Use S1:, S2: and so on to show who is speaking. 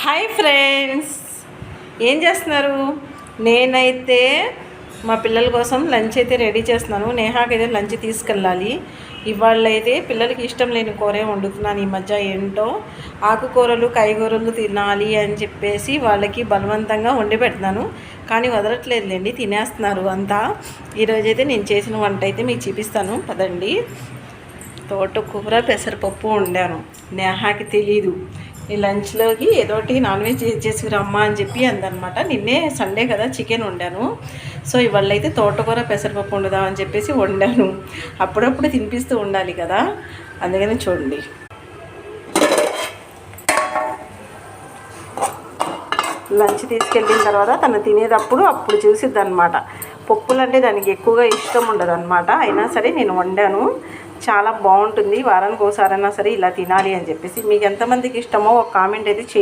S1: Hi friends, ఏం చేస్తున్నారు? నేనైతే మా పిల్లల కోసం లంచ్ అయితే రెడీ చేస్తున్నాను. నేహాకైతే లంచ్ తీసుకెళ్ళాలి. ఇవాళ అయితే పిల్లలకి ఇష్టం లేని కూరే వండుతున్నాను. ఈ మధ్య ఏంటో ఆకుకూరలు కాయగూరలు తినాలి అని చెప్పేసి వాళ్ళకి బలవంతంగా వండి పెడుతున్నాను. కానీ వదలట్లేదులేండి, తినేస్తున్నారు అంతా. ఈరోజైతే నేను చేసిన వంట అయితే మీకు చూపిస్తాను పదండి. తోటకూర పెసరపప్పు వండాను. నేహాకి తెలీదు ఈ లంచ్లోకి ఏదోటి నాన్ వెజ్ చేసుకురమ్మా అని చెప్పి అందనమాట. నిన్నే సండే కదా చికెన్ వండాను. సో ఇవాళ అయితే తోటకూర పెసరపప్పు వండుదాం అని చెప్పేసి వండాను. అప్పుడప్పుడు తినిపిస్తూ ఉండాలి కదా, అందుకని చూడండి. లంచ్ తీసుకెళ్ళిన తర్వాత తను తినేటప్పుడు అప్పుడు చూసిద్ది అనమాట. పప్పులు అంటే దానికి ఎక్కువగా ఇష్టం ఉండదు అనమాట. అయినా సరే నేను వండాను, చాలా బాగుంటుంది. వారానికి ఒకసారైనా సరే ఇలా తినాలి అని చెప్పేసి. మీకు ఎంతమందికి ఇష్టమో ఒక కామెంట్ అయితే చేయండి.